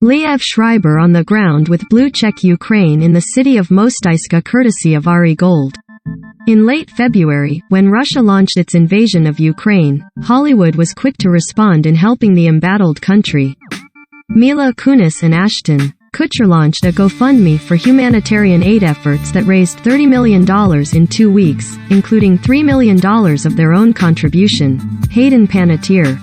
Liev Schreiber on the ground with Blue Check Ukraine in the city of Mostayska courtesy of Ari Gold. In late February, when Russia launched its invasion of Ukraine, Hollywood was quick to respond in helping the embattled country. Mila Kunis and Ashton Kutcher launched a GoFundMe for humanitarian aid efforts that raised $30 million in 2 weeks, including $3 million of their own contribution. Hayden Panettiere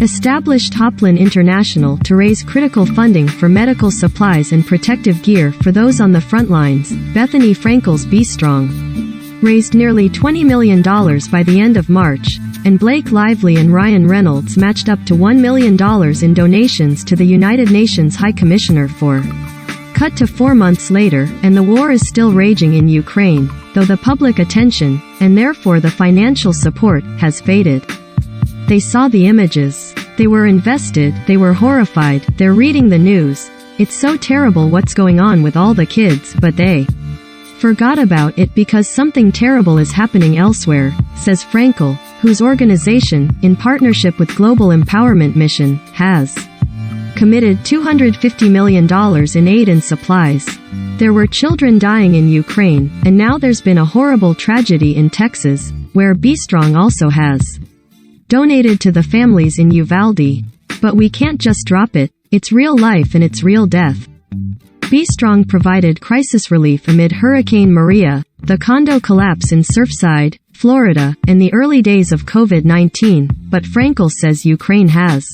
established Hoplin International to raise critical funding for medical supplies and protective gear for those on the front lines. Bethany Frankel's Be Strong raised nearly $20 million by the end of March, and Blake Lively and Ryan Reynolds matched up to $1 million in donations to the United Nations High Commissioner for. Cut to 4 months later, and the war is still raging in Ukraine, though the public attention, and therefore the financial support, has faded. They saw the images. They were invested, they were horrified, they're reading the news. It's so terrible what's going on with all the kids, but they forgot about it because something terrible is happening elsewhere, says Frankel, whose organization, in partnership with Global Empowerment Mission, has committed $250 million in aid and supplies. There were children dying in Ukraine, and now there's been a horrible tragedy in Texas, where Be Strong also has donated to the families in Uvalde. But we can't just drop it. It's real life and it's real death. Be Strong provided crisis relief amid Hurricane Maria, the condo collapse in Surfside, Florida, and the early days of COVID-19, but Frankel says Ukraine has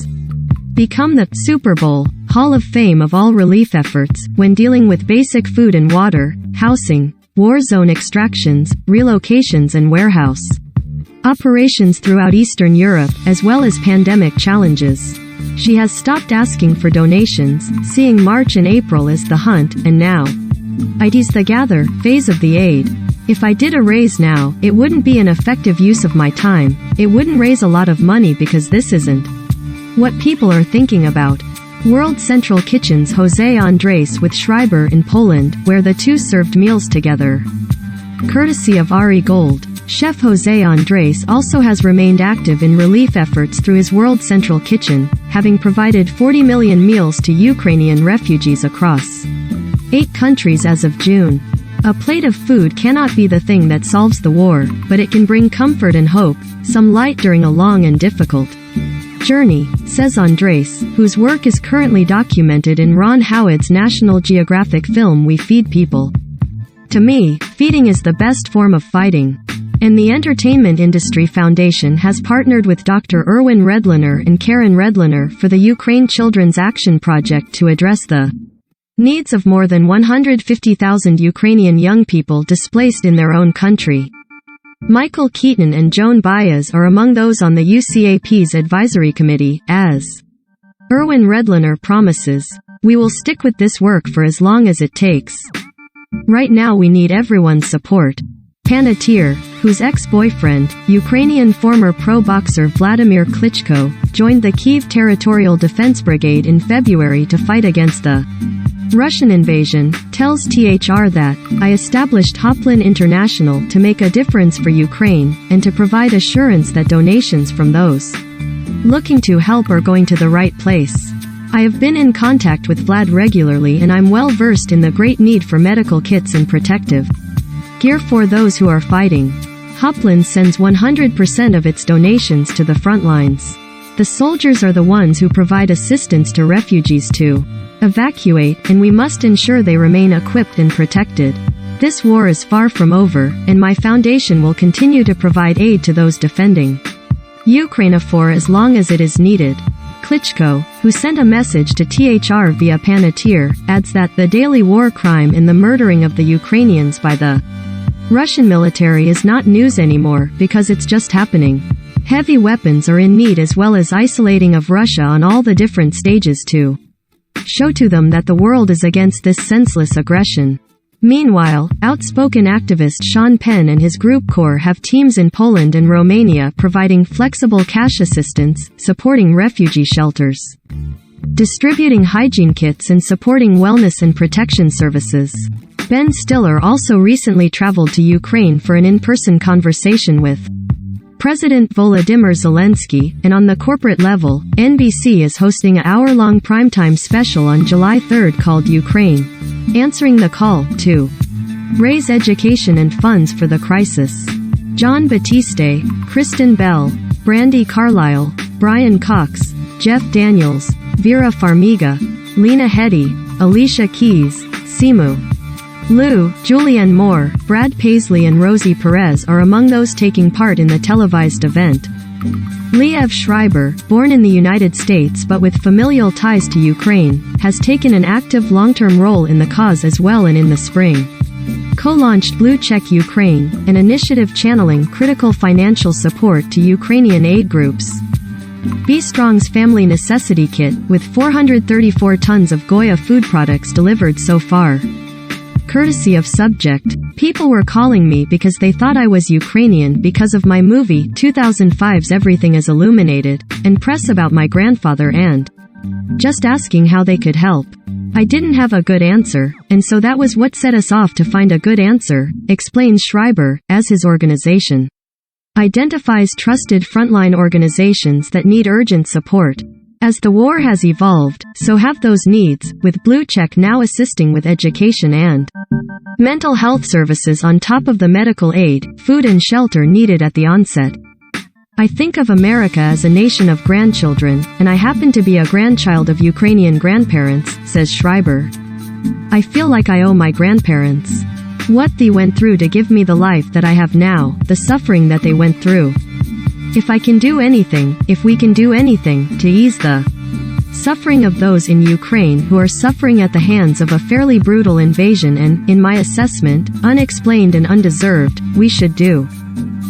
become the Super Bowl Hall of Fame of all relief efforts when dealing with basic food and water, housing, war zone extractions, relocations and warehouse operations throughout Eastern Europe, as well as pandemic challenges. She has stopped asking for donations, seeing March and April as the hunt, and now it's the gather phase of the aid. If I did a raise now, it wouldn't be an effective use of my time. It wouldn't raise a lot of money because this isn't what people are thinking about. World Central Kitchen's Jose Andres with Schreiber in Poland, where the two served meals together. Courtesy of Ari Gold. Chef Jose Andres also has remained active in relief efforts through his World Central Kitchen, having provided 40 million meals to Ukrainian refugees across 8 countries as of June. A plate of food cannot be the thing that solves the war, but it can bring comfort and hope, some light during a long and difficult journey, says Andres, whose work is currently documented in Ron Howard's National Geographic film We Feed People. To me, feeding is the best form of fighting. And the Entertainment Industry Foundation has partnered with Dr. Erwin Redliner and Karen Redliner for the Ukraine Children's Action Project to address the needs of more than 150,000 Ukrainian young people displaced in their own country. Michael Keaton and Joan Baez are among those on the UCAP's advisory committee, as Erwin Redliner promises, "We will stick with this work for as long as it takes. Right now we need everyone's support." Panettiere, whose ex-boyfriend, Ukrainian former pro boxer Vladimir Klitschko, joined the Kyiv Territorial Defense Brigade in February to fight against the Russian invasion, tells THR that, "I established Hoplin International to make a difference for Ukraine, and to provide assurance that donations from those looking to help are going to the right place. I have been in contact with Vlad regularly and I'm well versed in the great need for medical kits and protective gear for those who are fighting." Hoplin sends 100% of its donations to the front lines. The soldiers are the ones who provide assistance to refugees to evacuate, and we must ensure they remain equipped and protected. This war is far from over, and my foundation will continue to provide aid to those defending Ukraine for as long as it is needed. Klitschko, who sent a message to THR via Panettiere, adds that the daily war crime in the murdering of the Ukrainians by the Russian military is not news anymore because it's just happening. Heavy weapons are in need as well as isolating of Russia on all the different stages to show to them that the world is against this senseless aggression. Meanwhile, outspoken activist Sean Penn and his group Core have teams in Poland and Romania providing flexible cash assistance, supporting refugee shelters, distributing hygiene kits and supporting wellness and protection services. Ben Stiller also recently traveled to Ukraine for an in-person conversation with President Volodymyr Zelensky, and on the corporate level, NBC is hosting an hour-long primetime special on July 3 called Ukraine, answering the call to raise education and funds for the crisis. Jon Batiste, Kristen Bell, Brandi Carlile, Brian Cox, Jeff Daniels, Vera Farmiga, Lena Headey, Alicia Keys, Simu Liu, Julianne Moore, Brad Paisley and Rosie Perez are among those taking part in the televised event. Liev Schreiber, born in the United States but with familial ties to Ukraine, has taken an active long-term role in the cause as well, and in the spring co-launched Blue Check Ukraine, an initiative channeling critical financial support to Ukrainian aid groups. Be Strong's Family Necessity Kit, with 434 tons of Goya food products delivered so far. Courtesy of Subject, people were calling me because they thought I was Ukrainian because of my movie 2005's Everything is Illuminated, and press about my grandfather and just asking how they could help. I didn't have a good answer, and so that was what set us off to find a good answer, explains Schreiber, as his organization identifies trusted frontline organizations that need urgent support. As the war has evolved, so have those needs, with Blue Check now assisting with education and mental health services on top of the medical aid, food and shelter needed at the onset. I think of America as a nation of grandchildren, and I happen to be a grandchild of Ukrainian grandparents, says Schreiber. I feel like I owe my grandparents what they went through to give me the life that I have now, the suffering that they went through. If I can do anything, if we can do anything, to ease the suffering of those in Ukraine who are suffering at the hands of a fairly brutal invasion and, in my assessment, unexplained and undeserved, we should do.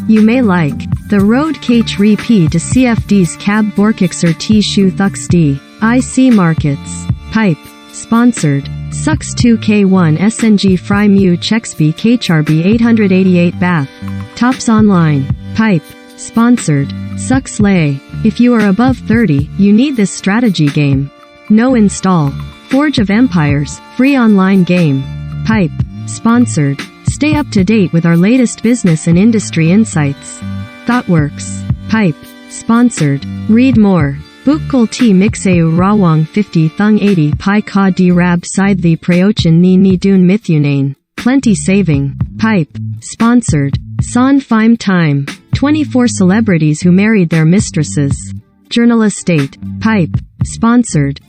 You may like the road K3P to CFD's cab Borkixer T Shu Thuxd, IC Markets, Pipe, sponsored. Sux 2K1 SNG Fry Mu Chexby KCharby 888 Bath. Tops Online. Pipe. Sponsored. Sux Lay. If you are above 30, you need this strategy game. No install. Forge of Empires. Free online game. Pipe. Sponsored. Stay up to date with our latest business and industry insights. ThoughtWorks. Pipe. Sponsored. Read more. Bukul T Mixeu Rawang 50 Thung 80 Pi Ka Di Rab Side the Preochin Ni Dun Mithunane. Plenty saving. Pipe. Sponsored. San Fime Time. 24 celebrities who married their mistresses. Journal Estate. Pipe. Sponsored.